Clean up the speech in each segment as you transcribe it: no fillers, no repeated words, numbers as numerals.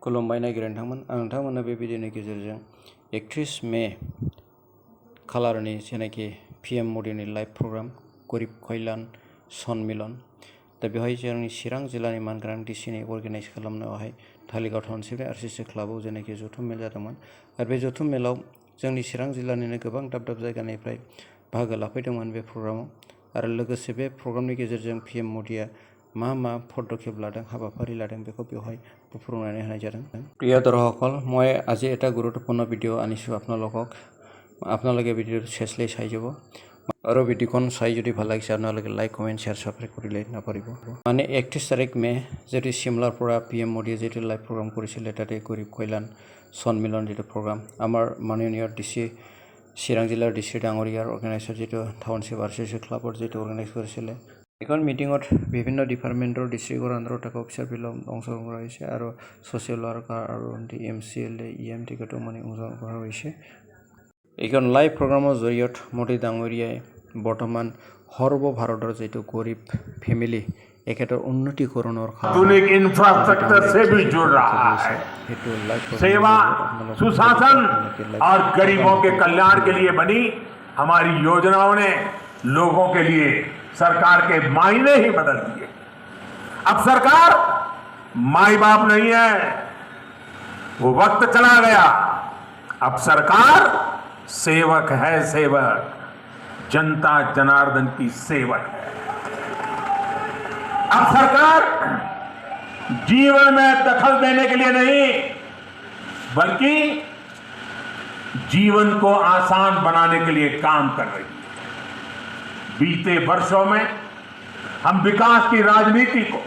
खुलुमबाय नायगिरि नोंथांमोन आं नोंथांमोननो बे भिडिअनि गेजेरजों 31 मे खालारनि जेनाखि PM मदिनि लाइभ प्रग्राम गरिब कल्याण सन्मिलन दा बेवहाय जोंनि चिरां जिल्लानि मानगोनां DCनि अर्गानाइज खालामनायावहाय धालिगाव टाउनशिपनि RCC क्लाबाव जेनाखि जथुम मेल जादोंमोन आरो बे जथुम मेलाव जोंनि चिरां जिल्लानिनो गोबां दाब दाब जायगानिफ्राय बाहागो लाफैदोंमोन बे प्रग्रामाव आरो लोगोसे बे प्रग्रामनि गेजेरजों PM मदिया मा पदक्षेप लादों हाबाफारी लादों बेखौ बेवहाय फोरमायनानै होनाय जादों। প্ৰিয় দৰ্শকসকল মই আজি এটা গুৰুত্বপূৰ্ণ ভিডিঅ' আনিছোঁ আপোনালোকে ভিডিঅ'টো শেষলৈ চাই যাব আৰু ভিডিঅ'খন চাই যদি ভাল লাগিছে আপোনালোকে লাইক কমেণ্ট শ্বেয়াৰ ছাবস্ক্ৰাইব কৰিলে নাপাহৰিব। মানে 31 তাৰিখ মে যিটো চিমলাৰ পৰা PM মদিয়ে যিটো লাইভ প্ৰগ্ৰাম কৰিছিলে তাতে গৰীব কল্যাণ সন্মিলন যিটো প্ৰগ্ৰাম আমাৰ মাননীয় DC চিৰাং জিলাৰ DC ডাঙৰীয়াৰ অৰ্গেনাইজাৰ যিটো টাউনশ্বিপ RCC ক্লাবৰ যিটো অৰ্গেনাইজ কৰিছিলে এখন মিটিঙত বিভিন্ন ডিপাৰ্টমেণ্টৰ ডিষ্ট্ৰিক্টৰ আণ্ডাৰত থকা অফিচাৰবিলাক অংশগ্ৰহণ কৰা হৈছে আৰু ছ'চিয়েল ৱাৰ্কাৰ আৰু MCLA EM টিকেটমানে অংশগ্ৰহণ কৰা হৈছে। এইখন লাইভ প্ৰগ্ৰামৰ জৰিয়তে মোদী ডাঙৰীয়াই বৰ্তমান সৰ্বভাৰতৰ যিটো গৰীব ফেমিলি একেটাৰ উন্নতিকৰণৰ आधुनिक इंफ्रास्ट्रक्चर से भी जुड़ रहा है। सेवा सुशासन और गरीबों के कल्याण के लिए बनी हमारी योजनाओं ने लोगों के लिए सरकार के मायने ही बदल दिए। अब सरकार माई बाप नहीं है, वो वक्त चला गया। अब सरकार सेवक है, सेवक जनता जनार्दन की सेवक है। अब सरकार जीवन में दखल देने के लिए नहीं बल्कि जीवन को आसान बनाने के लिए काम कर रही है। बीते वर्षों में हम विकास की राजनीति को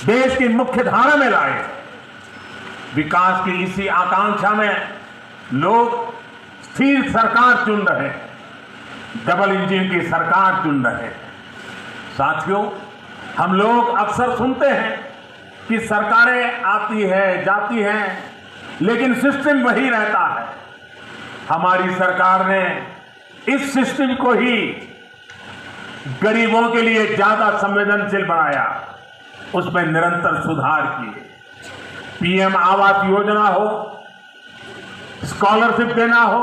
देश की मुख्य धारा में लाए। विकास की इसी आकांक्षा में लोग स्थिर सरकार चुन रहे हैं, डबल इंजन की सरकार चुन रहे हैं। साथियों, हम लोग अक्सर सुनते हैं कि सरकारें आती है जाती हैं लेकिन सिस्टम वही रहता है। हमारी सरकार ने इस सिस्टम को ही गरीबों के लिए ज्यादा संवेदनशील बनाया, उसमें निरंतर सुधार किए। PM आवास योजना हो, स्कॉलरशिप देना हो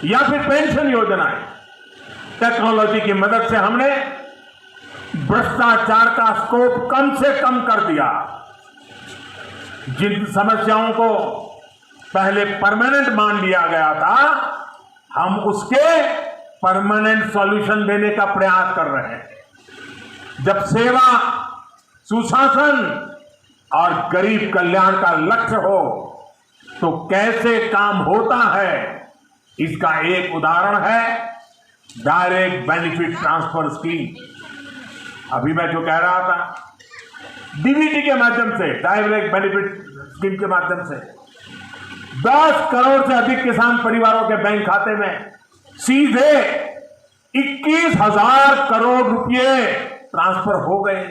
या फिर पेंशन योजनाएं, टेक्नोलॉजी की मदद से हमने भ्रष्टाचार का स्कोप कम से कम कर दिया। जिन समस्याओं को पहले परमानेंट मान लिया गया था, हम उसके परमानेंट सॉल्यूशन देने का प्रयास कर रहे हैं। जब सेवा सुशासन और गरीब कल्याण का लक्ष्य हो तो कैसे काम होता है, इसका एक उदाहरण है डायरेक्ट बेनिफिट ट्रांसफर स्कीम। अभी मैं जो कह रहा था, DBT के माध्यम से, डायरेक्ट बेनिफिट स्कीम के माध्यम से 10 करोड़ से अधिक किसान परिवारों के बैंक खाते में सीधे 21,000 करोड़ रुपए ट्रांसफर हो गए।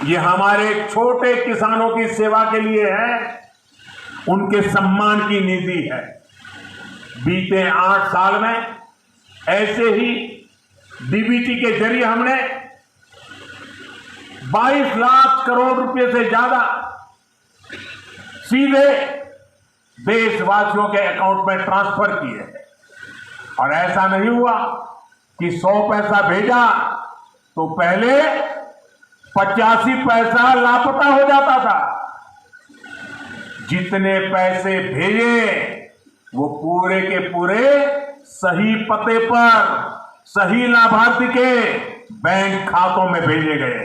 ये हमारे छोटे किसानों की सेवा के लिए है, उनके सम्मान की निधि है। बीते 8 साल में ऐसे ही DBT के जरिए हमने 22 लाख करोड़ रुपए से ज्यादा सीधे देशवासियों के अकाउंट में ट्रांसफर किए। और ऐसा नहीं हुआ कि 100 पैसा भेजा तो पहले 85 पैसा लापता हो जाता था। जितने पैसे भेजे वो पूरे के पूरे सही पते पर सही लाभार्थी के बैंक खातों में भेजे गए।